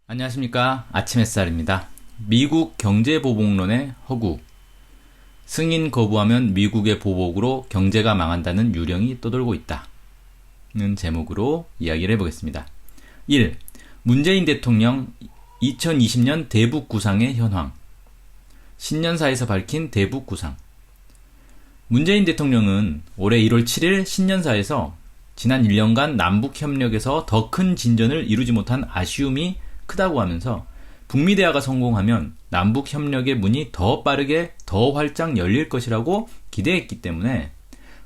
안녕하십니까, 아침 햇살입니다. 미국 경제보복론의 허구. 승인 거부하면 미국의 보복으로 경제가 망한다는 유령이 떠돌고 있다 는 제목으로 이야기를 해보겠습니다. 1. 문재인 대통령 2020년 대북 구상의 현황. 신년사에서 밝힌 대북 구상. 문재인 대통령은 올해 1월 7일 신년사에서 지난 1년간 남북 협력에서 더 큰 진전을 이루지 못한 아쉬움이 크다고 하면서 북미 대화가 성공하면 남북 협력의 문이 더 빠르게 더 활짝 열릴 것이라고 기대했기 때문에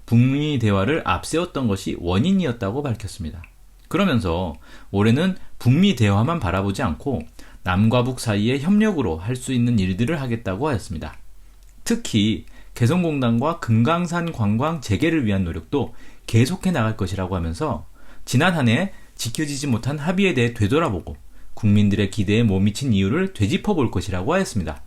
북미 대화를 앞세웠던 것이 원인이었다고 밝혔습니다. 그러면서 올해는 북미 대화만 바라보지 않고 남과 북 사이의 협력으로 할 수 있는 일들을 하겠다고 하였습니다. 특히 개성공단과 금강산 관광 재개를 위한 노력도 계속해 나갈 것이라고 하면서 지난 한 해 지켜지지 못한 합의에 대해 되돌아보고 국민들의 기대에 못 미친 이유를 되짚어 볼 것이라고 하였습니다.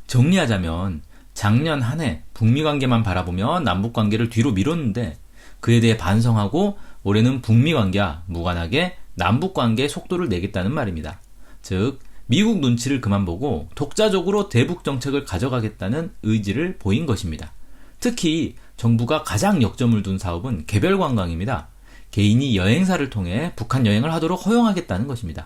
정리하자면 작년 한 해 북미 관계만 바라보며 남북 관계를 뒤로 미뤘는데 그에 대해 반성하고 올해는 북미 관계와 무관하게 남북 관계의 속도를 내겠다는 말입니다. 즉 미국 눈치를 그만 보고 독자적으로 대북 정책을 가져가겠다는 의지를 보인 것입니다. 특히 정부가 가장 역점을 둔 사업은 개별 관광입니다. 개인이 여행사를 통해 북한 여행을 하도록 허용하겠다는 것입니다.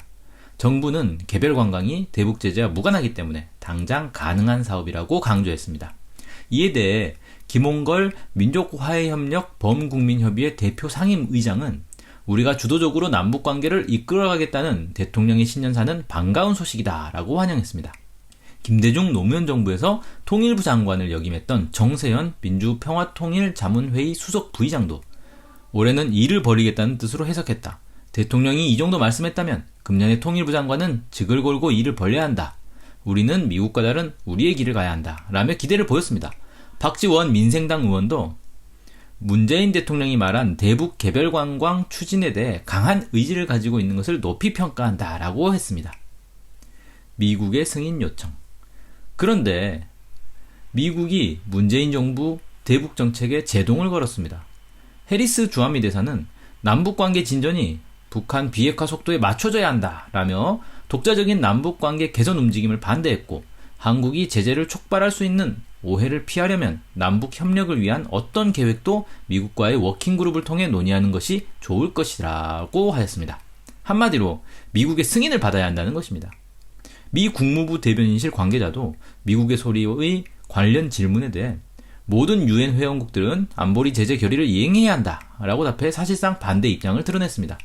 정부는 개별 관광이 대북 제재와 무관하기 때문에 당장 가능한 사업이라고 강조했습니다. 이에 대해 김홍걸 민족화해협력 범국민협의회 대표 상임의장은 우리가 주도적으로 남북관계를 이끌어가겠다는 대통령의 신년사는 반가운 소식이다 라고 환영했습니다. 김대중 노무현 정부에서 통일부 장관을 역임했던 정세현 민주평화통일자문회의 수석 부의장도 올해는 일을 벌이겠다는 뜻으로 해석했다. 대통령이 이 정도 말씀했다면 금년에 통일부 장관은 직을 걸고 일을 벌려야 한다. 우리는 미국과 다른 우리의 길을 가야 한다. 라며 기대를 보였습니다. 박지원 민생당 의원도 문재인 대통령이 말한 대북 개별관광 추진에 대해 강한 의지를 가지고 있는 것을 높이 평가한다. 라고 했습니다. 미국의 승인 요청. 그런데 미국이 문재인 정부 대북 정책에 제동을 걸었습니다. 해리스 주한미 대사는 남북관계 진전이 북한 비핵화 속도에 맞춰져야 한다 라며 독자적인 남북관계 개선 움직임을 반대했고 한국이 제재를 촉발할 수 있는 오해를 피하려면 남북 협력을 위한 어떤 계획도 미국과의 워킹그룹을 통해 논의하는 것이 좋을 것이라고 하였습니다. 한마디로 미국의 승인을 받아야 한다는 것입니다. 미 국무부 대변인실 관계자도 미국의 소리의 관련 질문에 대해 모든 유엔 회원국들은 안보리 제재 결의를 이행해야 한다 라고 답해 사실상 반대 입장을 드러냈습니다.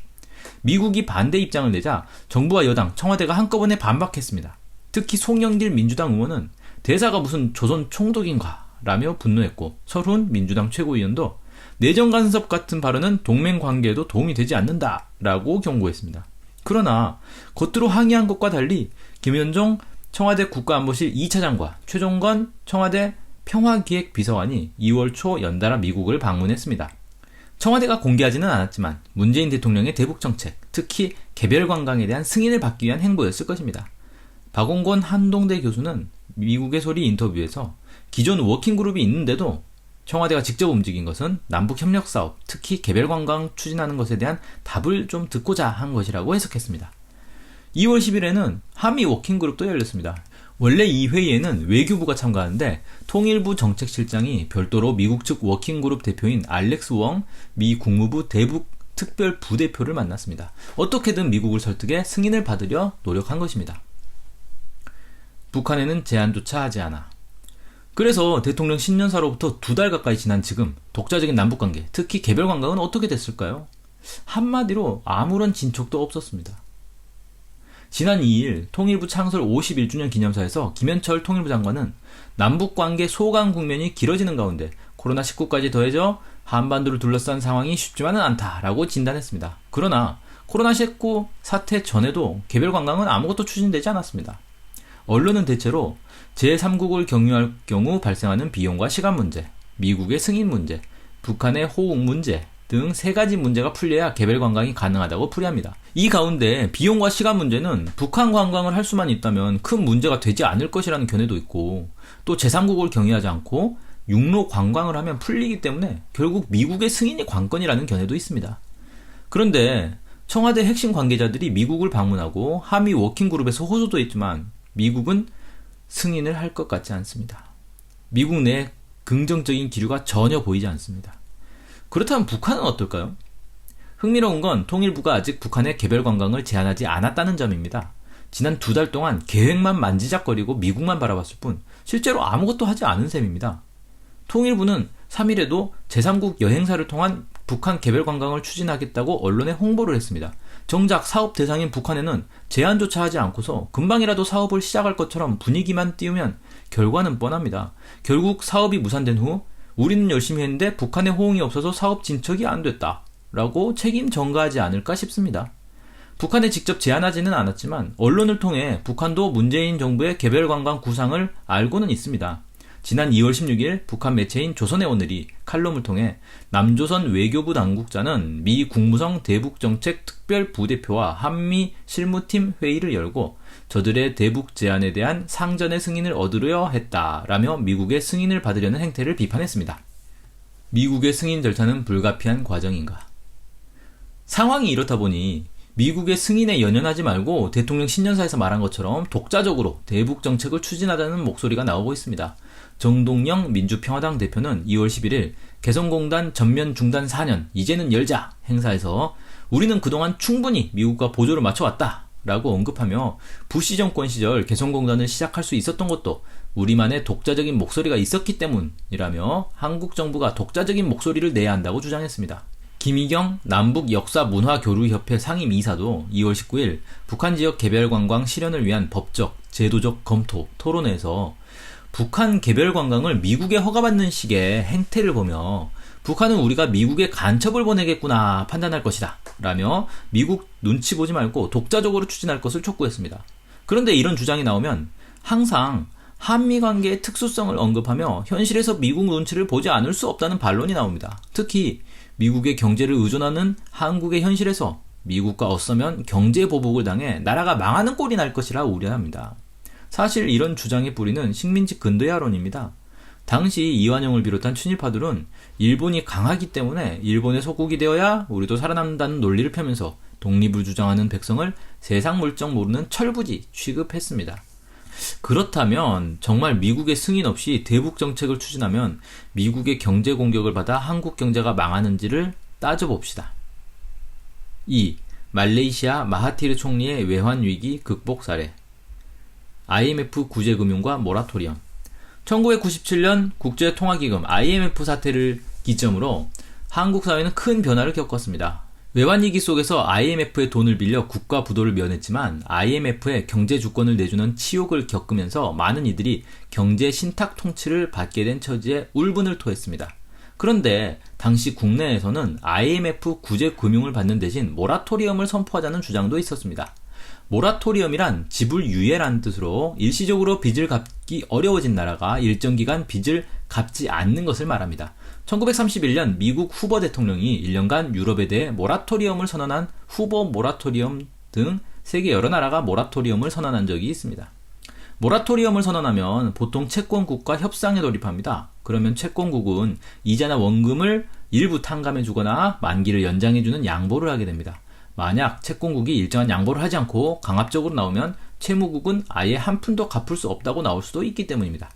미국이 반대 입장을 내자 정부와 여당, 청와대가 한꺼번에 반박했습니다. 특히 송영길 민주당 의원은 대사가 무슨 조선 총독인가 라며 분노했고 설훈 민주당 최고위원도 내정 간섭 같은 발언은 동맹 관계에도 도움이 되지 않는다 라고 경고했습니다. 그러나 겉으로 항의한 것과 달리 김현종 청와대 국가안보실 2차장과 최종건 청와대 평화기획비서관이 2월 초 연달아 미국을 방문했습니다. 청와대가 공개하지는 않았지만 문재인 대통령의 대북정책, 특히 개별관광에 대한 승인을 받기 위한 행보였을 것입니다. 박원권 한동대 교수는 미국의 소리 인터뷰에서 기존 워킹그룹이 있는데도 청와대가 직접 움직인 것은 남북협력사업, 특히 개별관광 추진하는 것에 대한 답을 좀 듣고자 한 것이라고 해석했습니다. 2월 10일에는 한미 워킹그룹도 열렸습니다. 원래 이 회의에는 외교부가 참가하는데 통일부 정책실장이 별도로 미국 측 워킹그룹 대표인 알렉스 웡 미 국무부 대북 특별 부대표를 만났습니다. 어떻게든 미국을 설득해 승인을 받으려 노력한 것입니다. 북한에는 제안조차 하지 않아. 그래서 대통령 신년사로부터 2달 가까이 지난 지금 독자적인 남북관계, 특히 개별관광은 어떻게 됐을까요? 한마디로 아무런 진척도 없었습니다. 지난 2일 통일부 창설 51주년 기념사에서 김현철 통일부 장관은 남북관계 소강 국면이 길어지는 가운데 코로나19까지 더해져 한반도를 둘러싼 상황이 쉽지만은 않다라고 진단했습니다. 그러나 코로나19 사태 전에도 개별관광은 아무것도 추진되지 않았습니다. 언론은 대체로 제3국을 경유할 경우 발생하는 비용과 시간 문제, 미국의 승인 문제, 북한의 호응 문제 등 3가지 문제가 풀려야 개별 관광이 가능하다고 풀이합니다. 이 가운데 비용과 시간 문제는 북한 관광을 할 수만 있다면 큰 문제가 되지 않을 것이라는 견해도 있고 또 제3국을 경유하지 않고 육로 관광을 하면 풀리기 때문에 결국 미국의 승인이 관건이라는 견해도 있습니다. 그런데 청와대 핵심 관계자들이 미국을 방문하고 한미 워킹그룹에서 호소도 했지만 미국은 승인을 할 것 같지 않습니다. 미국 내 긍정적인 기류가 전혀 보이지 않습니다. 그렇다면 북한은 어떨까요? 흥미로운 건 통일부가 아직 북한의 개별 관광을 제한하지 않았다는 점입니다. 지난 2달 동안 계획만 만지작거리고 미국만 바라봤을 뿐 실제로 아무것도 하지 않은 셈입니다. 통일부는 3일에도 제3국 여행사를 통한 북한 개별 관광을 추진하겠다고 언론에 홍보를 했습니다. 정작 사업 대상인 북한에는 제안조차 하지 않고서 금방이라도 사업을 시작할 것처럼 분위기만 띄우면 결과는 뻔합니다. 결국 사업이 무산된 후 우리는 열심히 했는데 북한의 호응이 없어서 사업 진척이 안 됐다 라고 책임 전가하지 않을까 싶습니다. 북한에 직접 제안하지는 않았지만 언론을 통해 북한도 문재인 정부의 개별 관광 구상을 알고는 있습니다. 지난 2월 16일 북한 매체인 조선의 오늘이 칼럼을 통해 남조선 외교부 당국자는 미 국무성 대북정책 특별부대표와 한미 실무팀 회의를 열고 저들의 대북 제안에 대한 상전의 승인을 얻으려 했다라며 미국의 승인을 받으려는 행태를 비판했습니다. 미국의 승인 절차는 불가피한 과정인가? 상황이 이렇다 보니 미국의 승인에 연연하지 말고 대통령 신년사에서 말한 것처럼 독자적으로 대북 정책을 추진하자는 목소리가 나오고 있습니다. 정동영 민주평화당 대표는 2월 11일 개성공단 전면 중단 4년 이제는 열자 행사에서 우리는 그동안 충분히 미국과 보조를 맞춰왔다 라고 언급하며 부시 정권 시절 개성공단을 시작할 수 있었던 것도 우리만의 독자적인 목소리가 있었기 때문이라며 한국 정부가 독자적인 목소리를 내야 한다고 주장했습니다. 김희경 남북역사문화교류협회 상임이사도 2월 19일 북한 지역 개별 관광 실현을 위한 법적, 제도적 검토 토론회에서 북한 개별 관광을 미국에 허가받는 식의 행태를 보며 북한은 우리가 미국에 간첩을 보내겠구나 판단할 것이다 라며 미국 눈치 보지 말고 독자적으로 추진할 것을 촉구했습니다. 그런데 이런 주장이 나오면 항상 한미 관계의 특수성을 언급하며 현실에서 미국 눈치를 보지 않을 수 없다는 반론이 나옵니다. 특히 미국의 경제를 의존하는 한국의 현실에서 미국과 어쩌면 경제 보복을 당해 나라가 망하는 꼴이 날 것이라 우려합니다. 사실 이런 주장의 뿌리는 식민지 근대화론입니다. 당시 이완용을 비롯한 친일파들은 일본이 강하기 때문에 일본의 속국이 되어야 우리도 살아남는다는 논리를 펴면서 독립을 주장하는 백성을 세상 물정 모르는 철부지 취급했습니다. 그렇다면 정말 미국의 승인 없이 대북 정책을 추진하면 미국의 경제 공격을 받아 한국 경제가 망하는지를 따져봅시다. 2. 말레이시아 마하티르 총리의 외환위기 극복 사례. IMF 구제금융과 모라토리엄. 1997년 국제통화기금 IMF 사태를 기점으로 한국 사회는 큰 변화를 겪었습니다. 외환위기 속에서 IMF의 돈을 빌려 국가 부도를 면했지만 IMF의 경제 주권을 내주는 치욕을 겪으면서 많은 이들이 경제 신탁 통치를 받게 된 처지에 울분을 토했습니다. 그런데 당시 국내에서는 IMF 구제 금융을 받는 대신 모라토리엄을 선포하자는 주장도 있었습니다. 모라토리엄이란 지불 유예라는 뜻으로 일시적으로 빚을 갚기 어려워진 나라가 일정 기간 빚을 갚지 않는 것을 말합니다. 1931년 미국 후보 대통령이 1년간 유럽에 대해 모라토리엄을 선언한 후보 모라토리엄 등 세계 여러 나라가 모라토리엄을 선언한 적이 있습니다. 모라토리엄을 선언하면 보통 채권국과 협상에 돌입합니다. 그러면 채권국은 이자나 원금을 일부 탕감해주거나 만기를 연장해주는 양보를 하게 됩니다. 만약 채권국이 일정한 양보를 하지 않고 강압적으로 나오면 채무국은 아예 한 푼도 갚을 수 없다고 나올 수도 있기 때문입니다.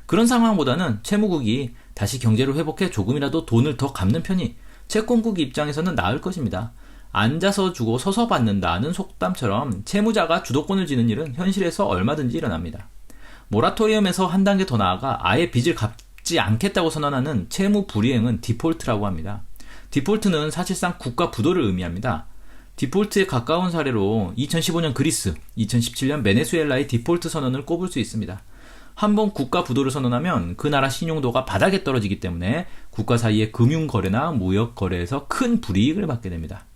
그런 상황보다는 채무국이 다시 경제를 회복해 조금이라도 돈을 더 갚는 편이 채권국 입장에서는 나을 것입니다. 앉아서 주고 서서 받는다는 속담처럼 채무자가 주도권을 쥐는 일은 현실에서 얼마든지 일어납니다. 모라토리엄에서 한 단계 더 나아가 아예 빚을 갚지 않겠다고 선언하는 채무 불이행은 디폴트라고 합니다. 디폴트는 사실상 국가 부도를 의미합니다. 디폴트에 가까운 사례로 2015년 그리스, 2017년 베네수엘라의 디폴트 선언을 꼽을 수 있습니다. 한번 국가 부도를 선언하면 그 나라 신용도가 바닥에 떨어지기 때문에 국가 사이의 금융거래나 무역거래에서 큰 불이익을 받게 됩니다.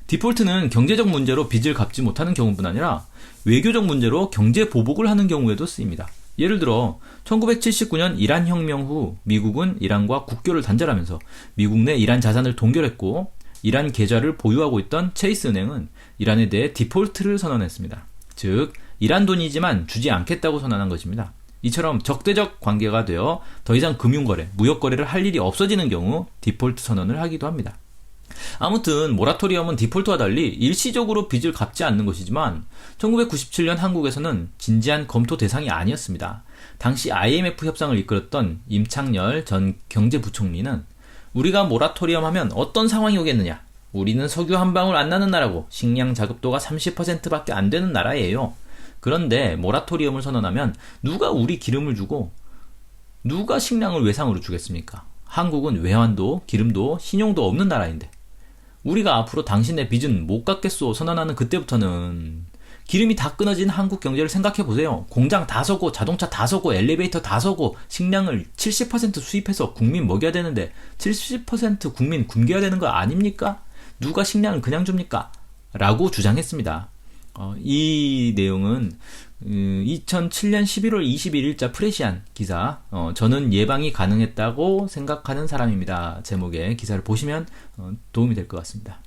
디폴트는 경제적 문제로 빚을 갚지 못하는 경우뿐 아니라 외교적 문제로 경제 보복을 하는 경우에도 쓰입니다. 예를 들어 1979년 이란 혁명 후 미국은 이란과 국교를 단절하면서 미국 내 이란 자산을 동결했고 이란 계좌를 보유하고 있던 체이스 은행은 이란에 대해 디폴트를 선언했습니다. 즉 이란 돈이지만 주지 않겠다고 선언한 것입니다. 이처럼 적대적 관계가 되어 더 이상 금융거래, 무역거래를 할 일이 없어지는 경우 디폴트 선언을 하기도 합니다. 아무튼 모라토리엄은 디폴트와 달리 일시적으로 빚을 갚지 않는 것이지만 1997년 한국에서는 진지한 검토 대상이 아니었습니다. 당시 IMF 협상을 이끌었던 임창열 전 경제부총리는 우리가 모라토리엄 하면 어떤 상황이 오겠느냐? 우리는 석유 한 방울 안 나는 나라고 식량 자급도가 30%밖에 안 되는 나라예요. 그런데 모라토리엄을 선언하면 누가 우리 기름을 주고 누가 식량을 외상으로 주겠습니까? 한국은 외환도 기름도 신용도 없는 나라인데 우리가 앞으로 당신의 빚은 못 갚겠소 선언하는 그때부터는 기름이 다 끊어진 한국 경제를 생각해 보세요. 공장 다 서고 자동차 다 서고 엘리베이터 다 서고 식량을 70% 수입해서 국민 먹여야 되는데 70% 국민 굶겨야 되는 거 아닙니까? 누가 식량을 그냥 줍니까? 라고 주장했습니다. 이 내용은 2007년 11월 21일자 프레시안 기사 저는 예방이 가능했다고 생각하는 사람입니다. 제목의 기사를 보시면 도움이 될 것 같습니다.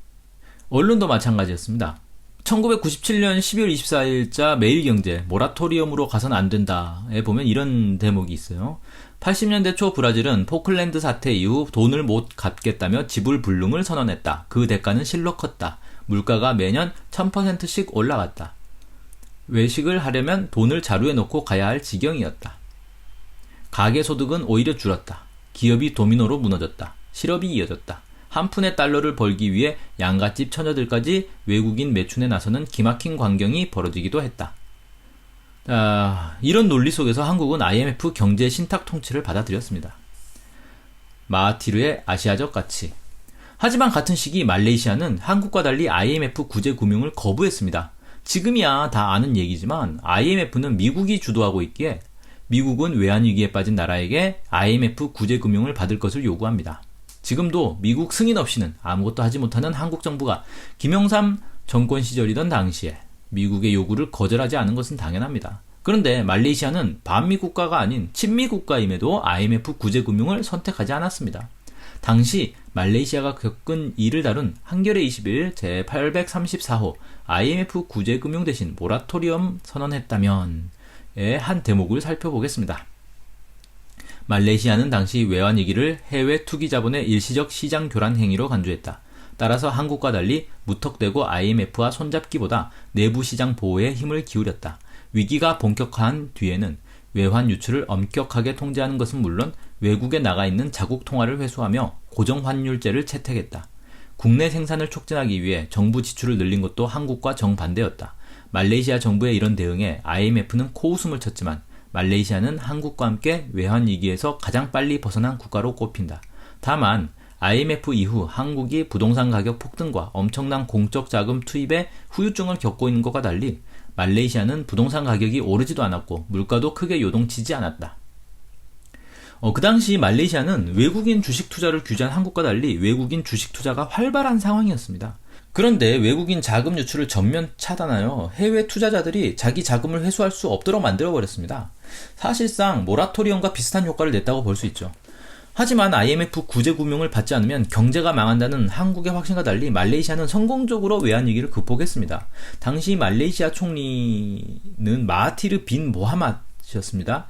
언론도 마찬가지였습니다. 1997년 12월 24일자 매일경제 모라토리엄으로 가선 안 된다에 보면 이런 대목이 있어요. 80년대 초 브라질은 포클랜드 사태 이후 돈을 못 갚겠다며 지불 불능을 선언했다. 그 대가는 실로 컸다. 물가가 매년 1000%씩 올라갔다. 외식을 하려면 돈을 자루에 넣고 가야 할 지경이었다. 가계소득은 오히려 줄었다. 기업이 도미노로 무너졌다. 실업이 이어졌다. 한 푼의 달러를 벌기 위해 양갓집 처녀들까지 외국인 매춘에 나서는 기막힌 광경이 벌어지기도 했다. 이런 논리 속에서 한국은 IMF 경제 신탁 통치를 받아들였습니다. 마하티르의 아시아적 가치. 하지만 같은 시기 말레이시아는 한국과 달리 IMF 구제 금융을 거부했습니다. 지금이야 다 아는 얘기지만 IMF는 미국이 주도하고 있기에 미국은 외환위기에 빠진 나라에게 IMF 구제 금융을 받을 것을 요구합니다. 지금도 미국 승인 없이는 아무것도 하지 못하는 한국 정부가 김영삼 정권 시절이던 당시에 미국의 요구를 거절하지 않은 것은 당연합니다. 그런데 말레이시아는 반미 국가가 아닌 친미 국가임에도 IMF 구제 금융을 선택하지 않았습니다. 당시 말레이시아가 겪은 일을 다룬 한겨레 20일 제834호 IMF 구제 금융 대신 모라토리엄 선언했다면의 한 대목을 살펴보겠습니다. 말레이시아는 당시 외환위기를 해외 투기 자본의 일시적 시장 교란 행위로 간주했다. 따라서 한국과 달리 무턱대고 IMF와 손잡기보다 내부 시장 보호에 힘을 기울였다. 위기가 본격화한 뒤에는 외환 유출을 엄격하게 통제하는 것은 물론 외국에 나가 있는 자국 통화를 회수하며 고정환율제를 채택했다. 국내 생산을 촉진하기 위해 정부 지출을 늘린 것도 한국과 정반대였다. 말레이시아 정부의 이런 대응에 IMF는 코웃음을 쳤지만 말레이시아는 한국과 함께 외환위기에서 가장 빨리 벗어난 국가로 꼽힌다. 다만 IMF 이후 한국이 부동산 가격 폭등과 엄청난 공적 자금 투입에 후유증을 겪고 있는 것과 달리 말레이시아는 부동산 가격이 오르지도 않았고 물가도 크게 요동치지 않았다. 그 당시 말레이시아는 외국인 주식 투자를 규제한 한국과 달리 외국인 주식 투자가 활발한 상황이었습니다. 그런데 외국인 자금 유출을 전면 차단하여 해외 투자자들이 자기 자금을 회수할 수 없도록 만들어버렸습니다. 사실상 모라토리엄과 비슷한 효과를 냈다고 볼 수 있죠. 하지만 IMF 구제 금융을 받지 않으면 경제가 망한다는 한국의 확신과 달리 말레이시아는 성공적으로 외환위기를 극복했습니다. 당시 말레이시아 총리는 마하티르 빈 모하mad이었습니다.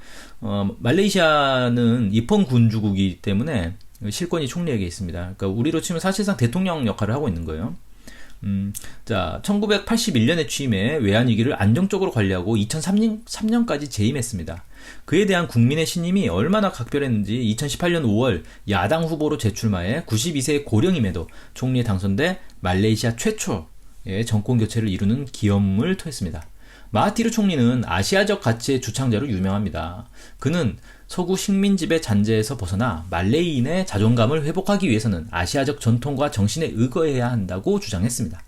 말레이시아는 입헌 군주국이기 때문에 실권이 총리에게 있습니다. 그러니까 우리로 치면 사실상 대통령 역할을 하고 있는 거예요. 1981년에 취임해 외환위기를 안정적으로 관리하고 2003년까지 재임했습니다. 그에 대한 국민의 신임이 얼마나 각별했는지 2018년 5월 야당 후보로 재출마해 92세 고령임에도 총리에 당선돼 말레이시아 최초의 정권 교체를 이루는 기염을 토했습니다. 마하티르 총리는 아시아적 가치의 주창자로 유명합니다. 그는 서구 식민지배 잔재에서 벗어나 말레이인의 자존감을 회복하기 위해서는 아시아적 전통과 정신에 의거해야 한다고 주장했습니다.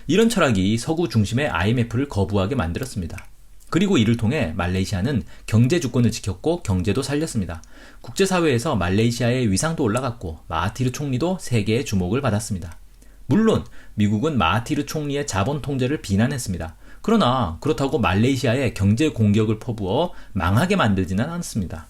이런 철학이 서구 중심의 IMF를 거부하게 만들었습니다. 그리고 이를 통해 말레이시아는 경제 주권을 지켰고 경제도 살렸습니다. 국제사회에서 말레이시아의 위상도 올라갔고 마하티르 총리도 세계의 주목을 받았습니다. 물론 미국은 마하티르 총리의 자본 통제를 비난했습니다. 그러나 그렇다고 말레이시아에 경제 공격을 퍼부어 망하게 만들지는 않습니다.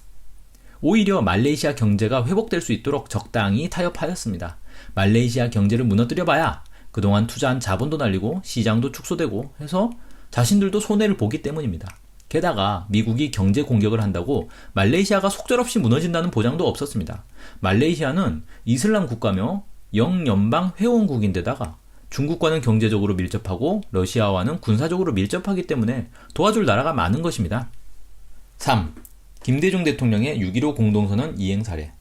오히려 말레이시아 경제가 회복될 수 있도록 적당히 타협하였습니다. 말레이시아 경제를 무너뜨려봐야 그동안 투자한 자본도 날리고 시장도 축소되고 해서 자신들도 손해를 보기 때문입니다. 게다가 미국이 경제 공격을 한다고 말레이시아가 속절없이 무너진다는 보장도 없었습니다. 말레이시아는 이슬람 국가며 영연방 회원국인데다가 중국과는 경제적으로 밀접하고 러시아와는 군사적으로 밀접하기 때문에 도와줄 나라가 많은 것입니다. 3. 김대중 대통령의 6.15 공동선언 이행 사례.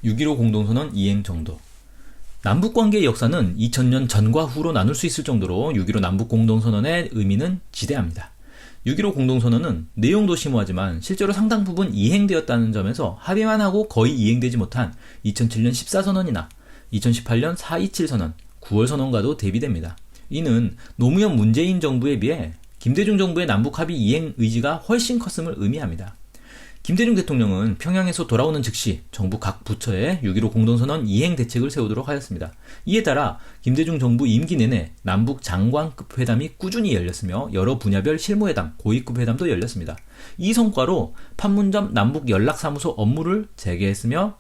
6.15 공동선언 이행 정도. 남북관계의 역사는 2000년 전과 후로 나눌 수 있을 정도로 6.15 남북공동선언의 의미는 지대합니다. 6.15 공동선언은 내용도 심오하지만 실제로 상당 부분 이행되었다는 점에서 합의만 하고 거의 이행되지 못한 2007년 14선언이나 2018년 4.27선언, 9월선언과도 대비됩니다. 이는 노무현 문재인 정부에 비해 김대중 정부의 남북합의 이행 의지가 훨씬 컸음을 의미합니다. 김대중 대통령은 평양에서 돌아오는 즉시 정부 각 부처에 6.15 공동선언 이행 대책을 세우도록 하였습니다. 이에 따라 김대중 정부 임기 내내 남북 장관급 회담이 꾸준히 열렸으며 여러 분야별 실무회담, 고위급 회담도 열렸습니다. 이 성과로 판문점 남북연락사무소 업무를 재개했으며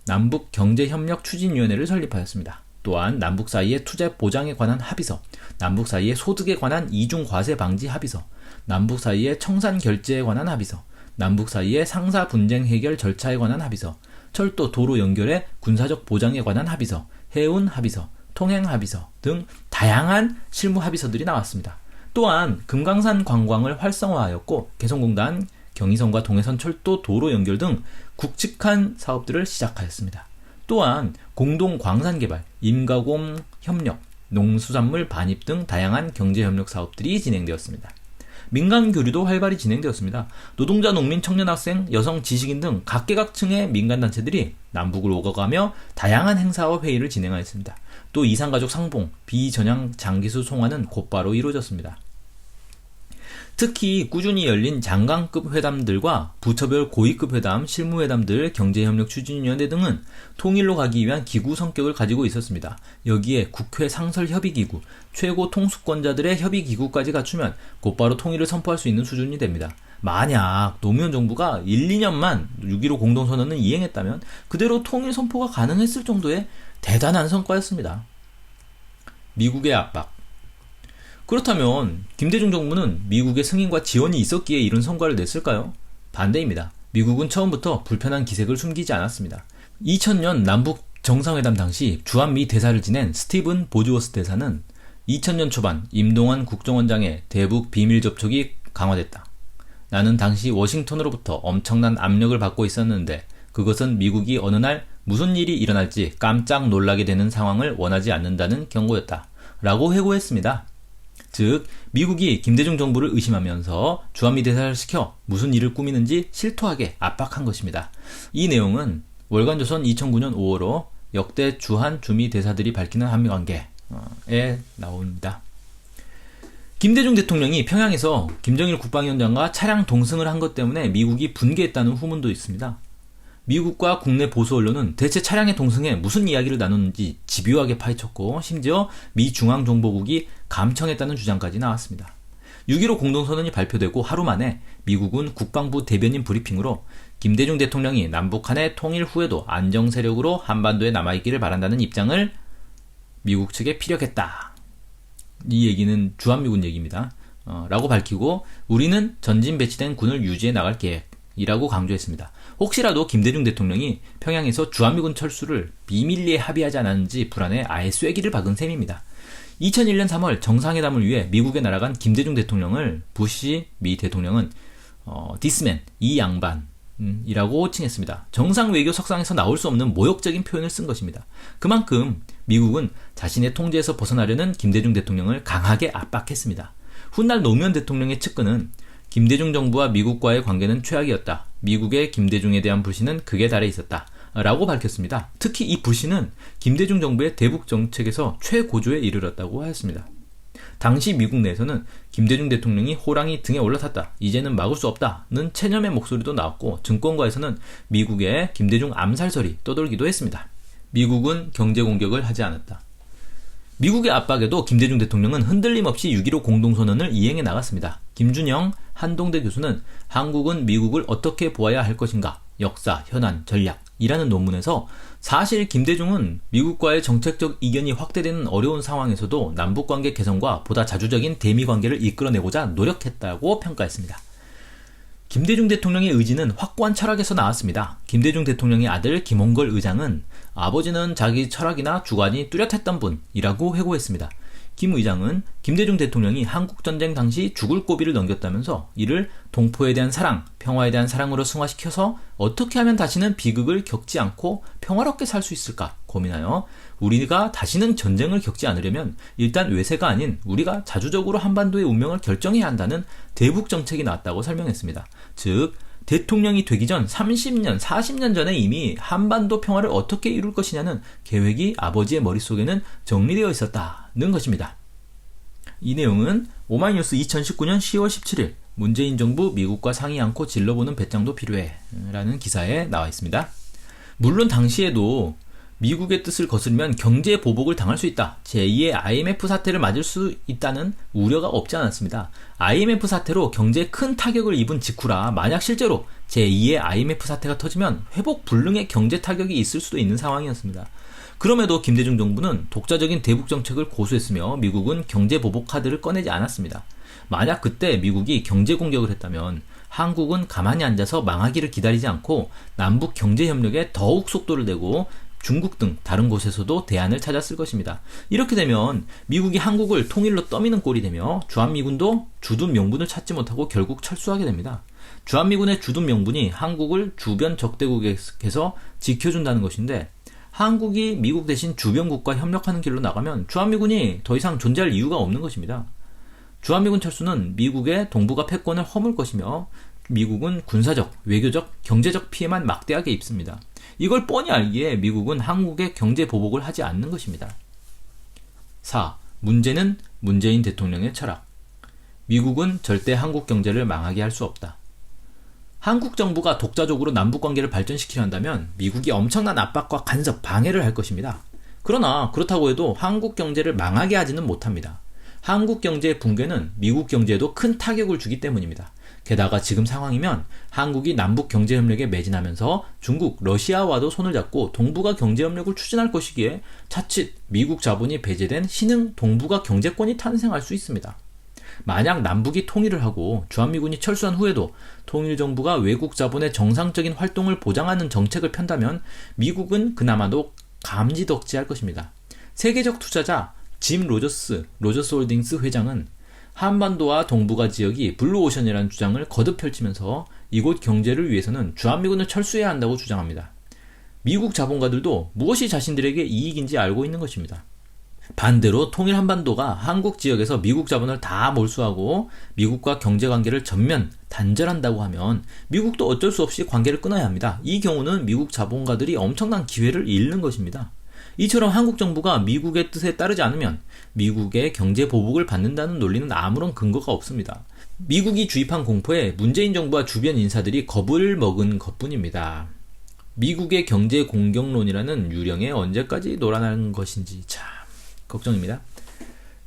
남북경제협력추진위원회를 설립하였습니다. 또한 남북 사이의 투자 보장에 관한 합의서, 남북 사이의 소득에 관한 이중과세 방지 합의서, 남북 사이의 청산 결제에 관한 합의서, 남북 사이의 상사 분쟁 해결 절차에 관한 합의서, 철도 도로 연결의 군사적 보장에 관한 합의서, 해운 합의서, 통행 합의서 등 다양한 실무 합의서들이 나왔습니다. 또한 금강산 관광을 활성화하였고 개성공단, 경의선과 동해선 철도 도로 연결 등 굵직한 사업들을 시작하였습니다. 또한 공동 광산 개발, 임가공 협력, 농수산물 반입 등 다양한 경제협력 사업들이 진행되었습니다. 민간 교류도 활발히 진행되었습니다. 노동자, 농민, 청년, 학생, 여성, 지식인 등 각계각층의 민간단체들이 남북을 오가가며 다양한 행사와 회의를 진행하였습니다. 또 이산가족 상봉, 비전향 장기수 송환은 곧바로 이루어졌습니다. 특히 꾸준히 열린 장관급 회담들과 부처별 고위급 회담, 실무회담들, 경제협력추진위원회 등은 통일로 가기 위한 기구 성격을 가지고 있었습니다. 여기에 국회 상설협의기구, 최고 통수권자들의 협의기구까지 갖추면 곧바로 통일을 선포할 수 있는 수준이 됩니다. 만약 노무현 정부가 1, 2년만 6.15 공동선언을 이행했다면 그대로 통일 선포가 가능했을 정도의 대단한 성과였습니다. 미국의 압박. 그렇다면 김대중 정부는 미국의 승인과 지원이 있었기에 이런 성과를 냈을까요? 반대입니다. 미국은 처음부터 불편한 기색을 숨기지 않았습니다. 2000년 남북 정상회담 당시 주한미 대사를 지낸 스티븐 보즈워스 대사는 2000년 초반 임동환 국정원장의 대북 비밀 접촉이 강화됐다. 나는 당시 워싱턴으로부터 엄청난 압력을 받고 있었는데 그것은 미국이 어느 날 무슨 일이 일어날지 깜짝 놀라게 되는 상황을 원하지 않는다는 경고였다. 라고 회고했습니다. 즉 미국이 김대중 정부를 의심하면서 주한미 대사를 시켜 무슨 일을 꾸미는지 실토하게 압박한 것입니다. 이 내용은 월간조선 2009년 5월호 역대 주한 주미 대사들이 밝히는 한미관계에 나옵니다. 김대중 대통령이 평양에서 김정일 국방위원장과 차량 동승을 한 것 때문에 미국이 분개했다는 후문도 있습니다. 미국과 국내 보수 언론은 대체 차량의 동승에 무슨 이야기를 나누는지 집요하게 파헤쳤고 심지어 미 중앙정보국이 감청했다는 주장까지 나왔습니다. 6.15 공동선언이 발표되고 하루 만에 미국은 국방부 대변인 브리핑으로 김대중 대통령이 남북한의 통일 후에도 안정세력으로 한반도에 남아있기를 바란다는 입장을 미국 측에 피력했다. 이 얘기는 주한미군 얘기입니다. 라고 밝히고 우리는 전진 배치된 군을 유지해 나갈 계획이라고 강조했습니다. 혹시라도 김대중 대통령이 평양에서 주한미군 철수를 비밀리에 합의하지 않았는지 불안해 아예 쐐기를 박은 셈입니다. 2001년 3월 정상회담을 위해 미국에 날아간 김대중 대통령을 부시 미 대통령은 디스맨, 이 양반이라고 호칭했습니다. 정상 외교 석상에서 나올 수 없는 모욕적인 표현을 쓴 것입니다. 그만큼 미국은 자신의 통제에서 벗어나려는 김대중 대통령을 강하게 압박했습니다. 훗날 노무현 대통령의 측근은 김대중 정부와 미국과의 관계는 최악이었다. 미국의 김대중에 대한 불신은 극에 달해 있었다. 라고 밝혔습니다. 특히 이 불신은 김대중 정부의 대북 정책에서 최고조에 이르렀다고 하였습니다. 당시 미국 내에서는 김대중 대통령이 호랑이 등에 올라탔다. 이제는 막을 수 없다는 체념의 목소리도 나왔고 증권가에서는 미국의 김대중 암살설이 떠돌기도 했습니다. 미국은 경제 공격을 하지 않았다. 미국의 압박에도 김대중 대통령은 흔들림 없이 6.15 공동선언을 이행해 나갔습니다. 김준영 한동대 교수는 한국은 미국을 어떻게 보아야 할 것인가? 역사, 현안, 전략이라는 논문에서 사실 김대중은 미국과의 정책적 이견이 확대되는 어려운 상황에서도 남북관계 개선과 보다 자주적인 대미관계를 이끌어내고자 노력했다고 평가했습니다. 김대중 대통령의 의지는 확고한 철학에서 나왔습니다. 김대중 대통령의 아들 김홍걸 의장은 아버지는 자기 철학이나 주관이 뚜렷했던 분이라고 회고했습니다. 김 의장은 김대중 대통령이 한국전쟁 당시 죽을 고비를 넘겼다면서 이를 동포에 대한 사랑, 평화에 대한 사랑으로 승화시켜서 어떻게 하면 다시는 비극을 겪지 않고 평화롭게 살 수 있을까 고민하여 우리가 다시는 전쟁을 겪지 않으려면 일단 외세가 아닌 우리가 자주적으로 한반도의 운명을 결정해야 한다는 대북 정책이 나왔다고 설명했습니다. 즉 대통령이 되기 전 30년, 40년 전에 이미 한반도 평화를 어떻게 이룰 것이냐는 계획이 아버지의 머릿속에는 정리되어 있었다는 것입니다. 이 내용은 오마이뉴스 2019년 10월 17일 문재인 정부 미국과 상의 않고 질러보는 배짱도 필요해 라는 기사에 나와 있습니다. 물론 당시에도 미국의 뜻을 거스르면 경제 보복을 당할 수 있다. 제2의 IMF 사태를 맞을 수 있다는 우려가 없지 않았습니다. IMF 사태로 경제에 큰 타격을 입은 직후라 만약 실제로 제2의 IMF 사태가 터지면 회복 불능의 경제 타격이 있을 수도 있는 상황이었습니다. 그럼에도 김대중 정부는 독자적인 대북 정책을 고수했으며 미국은 경제 보복 카드를 꺼내지 않았습니다. 만약 그때 미국이 경제 공격을 했다면 한국은 가만히 앉아서 망하기를 기다리지 않고 남북 경제 협력에 더욱 속도를 내고 중국 등 다른 곳에서도 대안을 찾았을 것입니다. 이렇게 되면 미국이 한국을 통일로 떠미는 꼴이 되며 주한미군도 주둔 명분을 찾지 못하고 결국 철수하게 됩니다. 주한미군의 주둔 명분이 한국을 주변 적대국에서 지켜준다는 것인데 한국이 미국 대신 주변국과 협력하는 길로 나가면 주한미군이 더 이상 존재할 이유가 없는 것입니다. 주한미군 철수는 미국의 동북아 패권을 허물 것이며 미국은 군사적, 외교적, 경제적 피해만 막대하게 입습니다. 이걸 뻔히 알기에 미국은 한국의 경제 보복을 하지 않는 것입니다. 4. 문제는 문재인 대통령의 철학. 미국은 절대 한국 경제를 망하게 할 수 없다. 한국 정부가 독자적으로 남북관계를 발전시키려 한다면 미국이 엄청난 압박과 간섭, 방해를 할 것입니다. 그러나 그렇다고 해도 한국 경제를 망하게 하지는 못합니다. 한국 경제의 붕괴는 미국 경제에도 큰 타격을 주기 때문입니다. 게다가 지금 상황이면 한국이 남북 경제협력에 매진하면서 중국, 러시아와도 손을 잡고 동북아 경제협력을 추진할 것이기에 자칫 미국 자본이 배제된 신흥 동북아 경제권이 탄생할 수 있습니다. 만약 남북이 통일을 하고 주한미군이 철수한 후에도 통일정부가 외국 자본의 정상적인 활동을 보장하는 정책을 편다면 미국은 그나마도 감지덕지할 것입니다. 세계적 투자자 짐 로저스 홀딩스 회장은 한반도와 동북아 지역이 블루오션이라는 주장을 거듭 펼치면서 이곳 경제를 위해서는 주한미군을 철수해야 한다고 주장합니다. 미국 자본가들도 무엇이 자신들에게 이익인지 알고 있는 것입니다. 반대로 통일 한반도가 한국 지역에서 미국 자본을 다 몰수하고 미국과 경제관계를 전면 단절한다고 하면 미국도 어쩔 수 없이 관계를 끊어야 합니다. 이 경우는 미국 자본가들이 엄청난 기회를 잃는 것입니다. 이처럼 한국 정부가 미국의 뜻에 따르지 않으면 미국의 경제 보복을 받는다는 논리는 아무런 근거가 없습니다. 미국이 주입한 공포에 문재인 정부와 주변 인사들이 겁을 먹은 것뿐입니다. 미국의 경제 공격론이라는 유령에 언제까지 놀아나는 것인지 참 걱정입니다.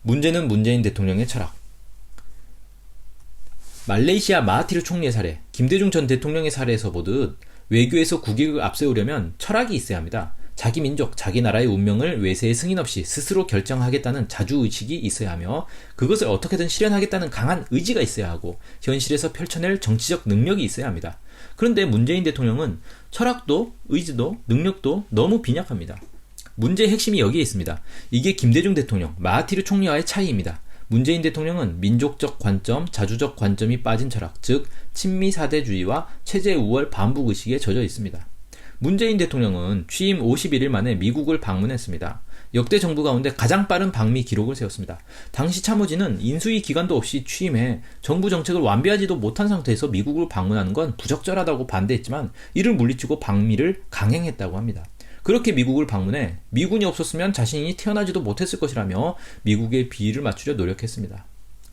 문제는 문재인 대통령의 철학. 말레이시아 마하티르 총리의 사례, 김대중 전 대통령의 사례에서 보듯 외교에서 국익을 앞세우려면 철학이 있어야 합니다. 자기 민족, 자기 나라의 운명을 외세의 승인 없이 스스로 결정하겠다는 자주의식이 있어야 하며 그것을 어떻게든 실현하겠다는 강한 의지가 있어야 하고 현실에서 펼쳐낼 정치적 능력이 있어야 합니다. 그런데 문재인 대통령은 철학도 의지도 능력도 너무 빈약합니다. 문제의 핵심이 여기에 있습니다. 이게 김대중 대통령, 마하티르 총리와의 차이입니다. 문재인 대통령은 민족적 관점, 자주적 관점이 빠진 철학, 즉 친미 사대주의와 체제 우월 반북 의식에 젖어 있습니다. 문재인 대통령은 취임 51일 만에 미국을 방문했습니다. 역대 정부 가운데 가장 빠른 방미 기록을 세웠습니다. 당시 참모진은 인수위 기간도 없이 취임해 정부 정책을 완비하지도 못한 상태에서 미국을 방문하는 건 부적절하다고 반대했지만 이를 물리치고 방미를 강행했다고 합니다. 그렇게 미국을 방문해 미군이 없었으면 자신이 태어나지도 못했을 것이라며 미국의 비위를 맞추려 노력했습니다.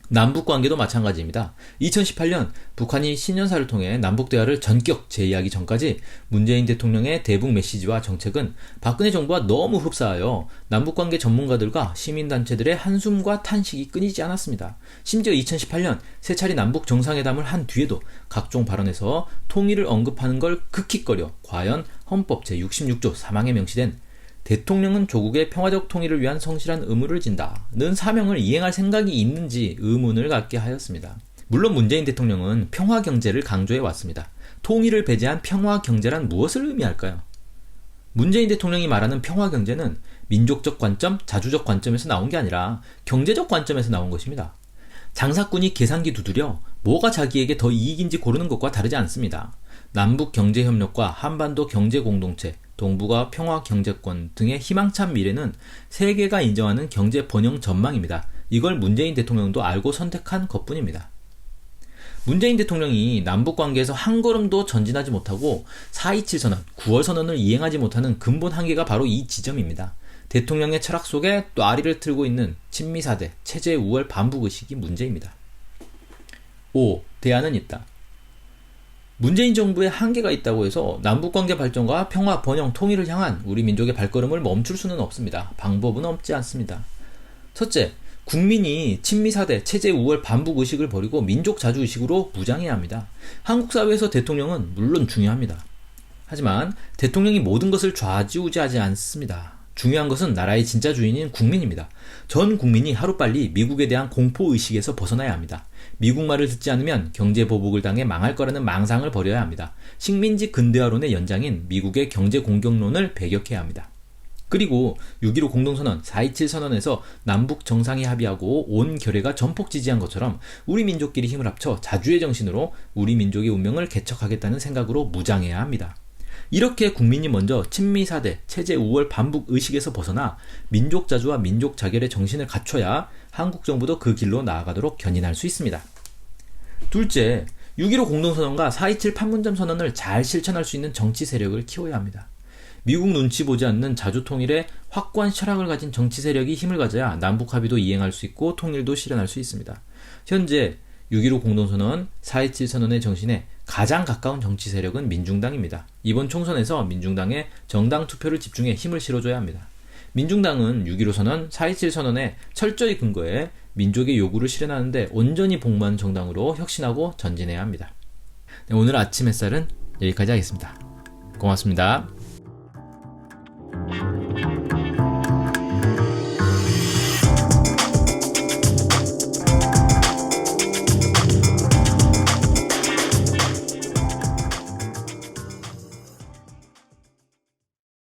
남북관계도 마찬가지입니다. 2018년 북한이 신년사를 통해 남북대화를 전격 제의하기 전까지 문재인 대통령의 대북 메시지와 정책은 박근혜 정부와 너무 흡사하여 남북관계 전문가들과 시민단체들의 한숨과 탄식이 끊이지 않았습니다. 심지어 2018년 세 차례 남북 정상회담을 한 뒤에도 각종 발언에서 통일을 언급하는 걸 극히꺼려 과연 헌법 제66조 3항에 명시된 대통령은 조국의 평화적 통일을 위한 성실한 의무를 진다는 사명을 이행할 생각이 있는지 의문을 갖게 하였습니다. 물론 문재인 대통령은 평화 경제를 강조해 왔습니다. 통일을 배제한 평화 경제란 무엇을 의미할까요? 문재인 대통령이 말하는 평화 경제는 민족적 관점, 자주적 관점에서 나온 게 아니라 경제적 관점에서 나온 것입니다. 장사꾼이 계산기 두드려 뭐가 자기에게 더 이익인지 고르는 것과 다르지 않습니다. 남북 경제협력과 한반도 경제공동체, 동북아 평화경제권 등의 희망찬 미래는 세계가 인정하는 경제 번영 전망입니다. 이걸 문재인 대통령도 알고 선택한 것뿐입니다. 문재인 대통령이 남북관계에서 한 걸음도 전진하지 못하고 4.27 선언, 9월 선언을 이행하지 못하는 근본 한계가 바로 이 지점입니다. 대통령의 철학 속에 똬리를 틀고 있는 친미사대, 체제 우월 반북의식이 문제입니다. 5. 대안은 있다. 문재인 정부의 한계가 있다고 해서 남북관계 발전과 평화, 번영, 통일을 향한 우리 민족의 발걸음을 멈출 수는 없습니다. 방법은 없지 않습니다. 첫째, 국민이 친미사대, 체제 우월 반북의식을 버리고 민족 자주의식으로 무장해야 합니다. 한국 사회에서 대통령은 물론 중요합니다. 하지만 대통령이 모든 것을 좌지우지하지 않습니다. 중요한 것은 나라의 진짜 주인인 국민입니다. 전 국민이 하루빨리 미국에 대한 공포의식에서 벗어나야 합니다. 미국 말을 듣지 않으면 경제보복을 당해 망할 거라는 망상을 버려야 합니다. 식민지 근대화론의 연장인 미국의 경제공격론을 배격해야 합니다. 그리고 6.15 공동선언, 4.27 선언에서 남북 정상이 합의하고 온 결의가 전폭 지지한 것처럼 우리 민족끼리 힘을 합쳐 자주의 정신으로 우리 민족의 운명을 개척하겠다는 생각으로 무장해야 합니다. 이렇게 국민이 먼저 친미사대, 체제 우월 반북 의식에서 벗어나 민족 자주와 민족 자결의 정신을 갖춰야 한국 정부도 그 길로 나아가도록 견인할 수 있습니다. 둘째, 6.15 공동선언과 4.27 판문점 선언을 잘 실천할 수 있는 정치 세력을 키워야 합니다. 미국 눈치 보지 않는 자주통일에 확고한 철학을 가진 정치 세력이 힘을 가져야 남북 합의도 이행할 수 있고 통일도 실현할 수 있습니다. 현재 6.15 공동선언, 4.27 선언의 정신에 가장 가까운 정치 세력은 민중당입니다. 이번 총선에서 민중당에 정당 투표를 집중해 힘을 실어줘야 합니다. 민중당은 6.15 선언, 4.27 선언에 철저히 근거해 민족의 요구를 실현하는데 온전히 복무하는 정당으로 혁신하고 전진해야 합니다. 네, 오늘 아침 햇살은 여기까지 하겠습니다. 고맙습니다.